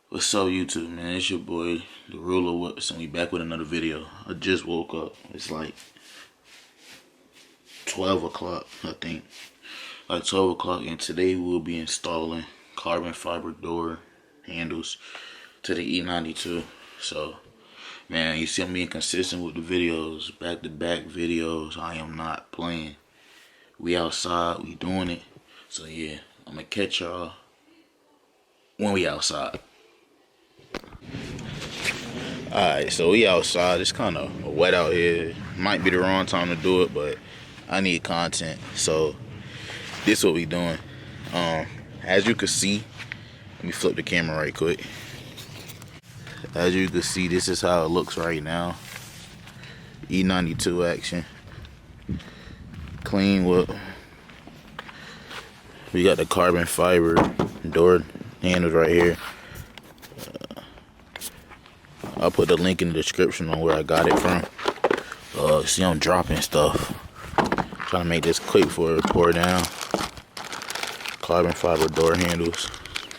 What's up, YouTube, man? It's your boy, the Ruler Whips, and we back with another video. I just woke up. It's like 12 o'clock, I think. Like 12 o'clock, and today we'll be installing carbon fiber door handles to the E92. So, man, you see I'm being consistent with the videos, back-to-back videos. I am not playing. We outside, we doing it. So, yeah, I'm gonna catch y'all when we outside. Alright, so we outside. It's kind of wet out here. Might be the wrong time to do it, but I need content. So this is what we doing. As you can see, let me flip the camera right quick. As you can see, this is how it looks right now. E92 action. Clean whip. We got the carbon fiber door handles right here. I'll put the link in the description on where I got it from. See, I'm dropping stuff. Trying to make this quick for it pour down. Carbon fiber door handles.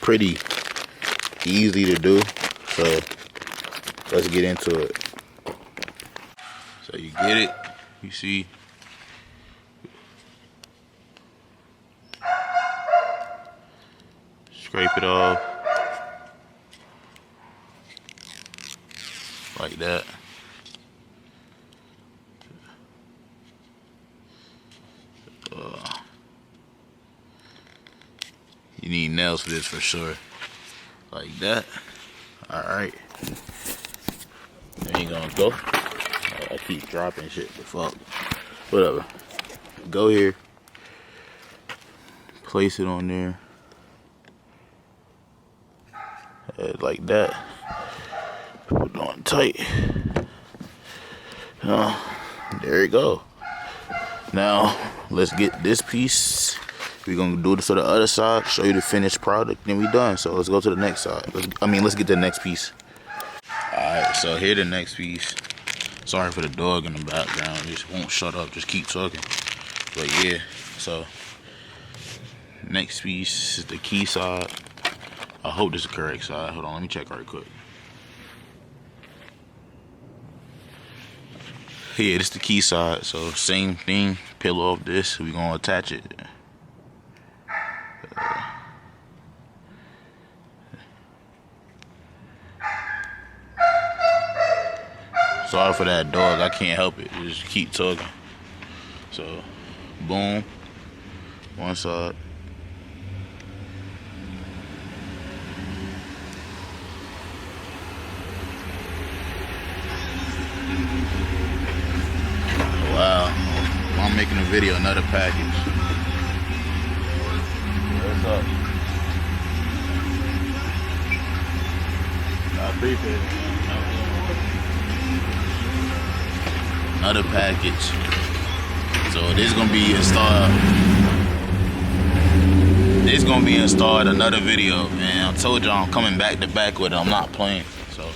Pretty easy to do. So let's get into it. So you get it. You see. Scrape it off. Like that. You need nails for this for sure. Like that. Alright. There you gonna go. I keep dropping shit, but fuck. Whatever. Go here. Place it on there. Like that. Put it on tight. There you go. Now let's get this piece. We're gonna do this to the other side, show you the finished product, then we done. So let's go to the next side. Let's get to the next piece. Alright, so here the next piece. Sorry for the dog in the background. Just won't shut up, just keep talking. But yeah, so next piece is the key side. I hope this is the correct side. Hold on, let me check right quick. Yeah, this is the key side. So same thing, peel off this, we're gonna attach it. Sorry for that dog, I can't help it, just keep talking. So, boom, one side. Wow, I'm making a video, another package. What's up? I appreciate it. Another package. So this is gonna be installed. This is gonna be installed another video, man. I told y'all I'm coming back to back with it. I'm not playing. So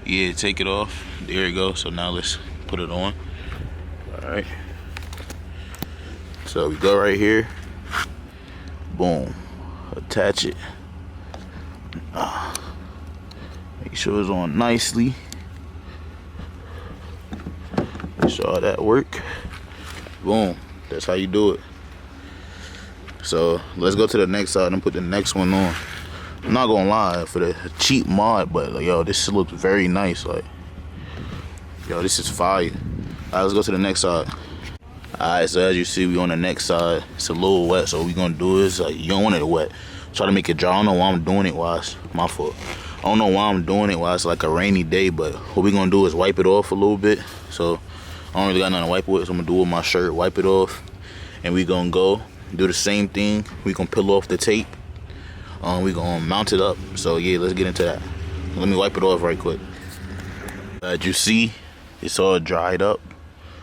yeah, take it off. There you go. So now let's put it on. Alright. So we go right here. Boom. Attach it. Make sure it's on nicely. Make sure that work. Boom. That's how you do it. So let's go to the next side and put the next one on. I'm not gonna lie, for the cheap mod, but like, yo, this looks very nice. Like, yo, this is fire. Alright, let's go to the next side. Alright, so as you see, we on the next side. It's a little wet, so what we gonna do is, like, you don't want it wet. Try to make it dry. I don't know why I'm doing it while it's my fault. I don't know why I'm doing it while it's like a rainy day, but what we gonna do is wipe it off a little bit. So I don't really got nothing to wipe with, so I'm gonna do it with my shirt, wipe it off, and we gonna go do the same thing. We gonna peel off the tape. We gonna mount it up. So yeah, let's get into that. Let me wipe it off right quick. As you see, it's all dried up.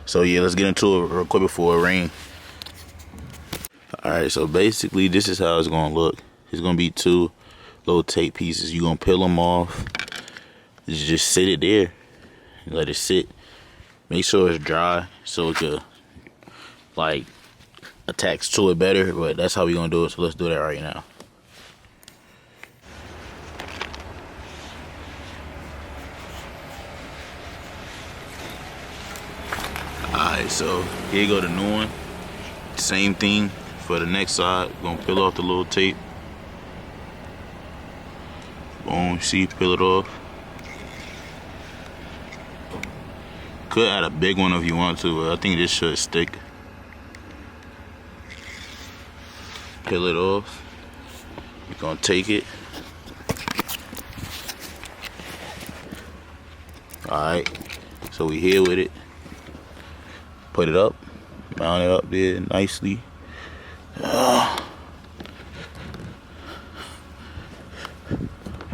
So yeah, let's get into it real quick before it rains. Alright, so basically this is how it's gonna look. It's gonna be two little tape pieces. You're gonna peel them off. Just sit it there. Let it sit. Make sure it's dry so it could like attached to it better, but that's how we gonna do it. So let's do that right now. Alright, so here you go, the new one. Same thing for the next side. We're gonna peel off the little tape. Boom, see, peel it off. Could add a big one if you want to, but I think this should stick. Peel it off. We're gonna take it. Alright, so we here with it. Put it up, mount it up there nicely.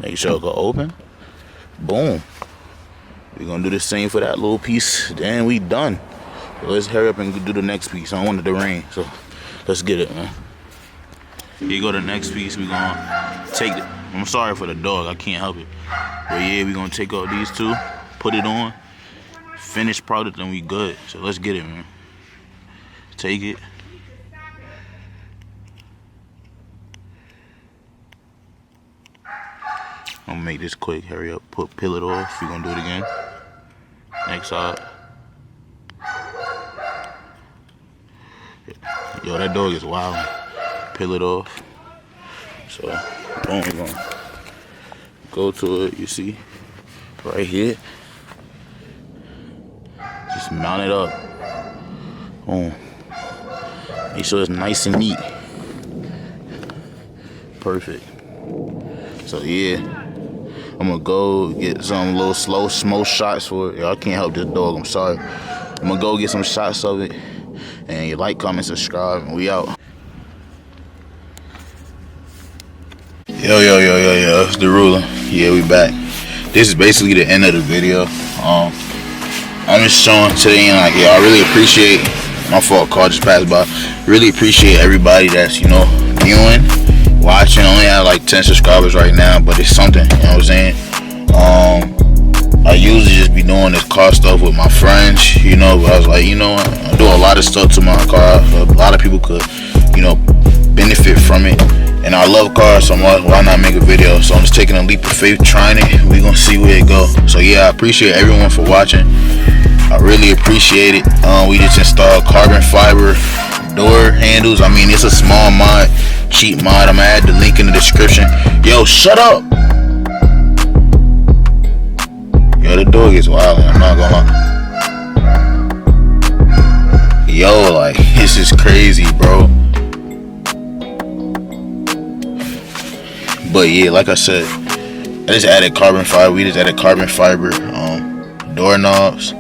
Make sure it go open. Boom. We're gonna do the same for that little piece, then we done. So let's hurry up and do the next piece. I don't want it to rain, so let's get it, man. Here you go, the next piece. We're gonna take it. I'm sorry for the dog, I can't help it. But yeah, we're gonna take out these two, put it on, finished product, and we good. So let's get it, man. Take it. I'm gonna make this quick. Hurry up. Peel it off. We're gonna do it again. Next side. Yo, that dog is wild. Peel it off. So, boom, we're gonna go to it. You see, right here. Just mount it up. Boom. Make sure it's nice and neat. Perfect. So yeah, I'm gonna go get some little slow smoke shots for it. Y'all can't help this dog, I'm sorry. I'm gonna go get some shots of it. And you like, comment, subscribe, and we out. Yo, it's the ruler. Yeah, we back. This is basically the end of the video. I'm just showing today, and like, yeah, I really appreciate, my fault, car just passed by. Really appreciate everybody that's, you know, viewing, watching. I only have like 10 subscribers right now, but it's something, you know what I'm saying? I usually just be doing this car stuff with my friends, you know, but I was like, you know, I do a lot of stuff to my car. A lot of people could, you know, benefit from it. And I love cars, so why not make a video? So I'm just taking a leap of faith, trying it. We gonna see where it go. So yeah, I appreciate everyone for watching. I really appreciate it. We just installed carbon fiber door handles. I mean, it's a small mod, cheap mod. I'm gonna add the link in the description. Yo, shut up. Yo, the dog is wild, I'm not gonna lie. Yo, like, this is crazy, bro. But yeah, like I said, I just added carbon fiber. We just added carbon fiber doorknobs.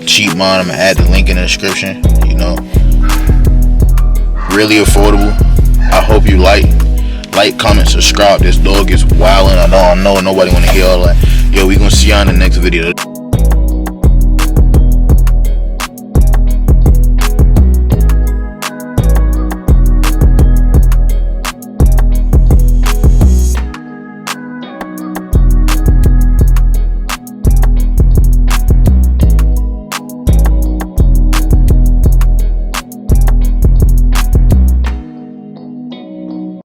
Cheap mod. I'm gonna add the link in the description. You know, really affordable. I hope you like, comment, subscribe. This dog is wildin'. I know nobody wanna hear all that. Yo, we gonna see you on the next video.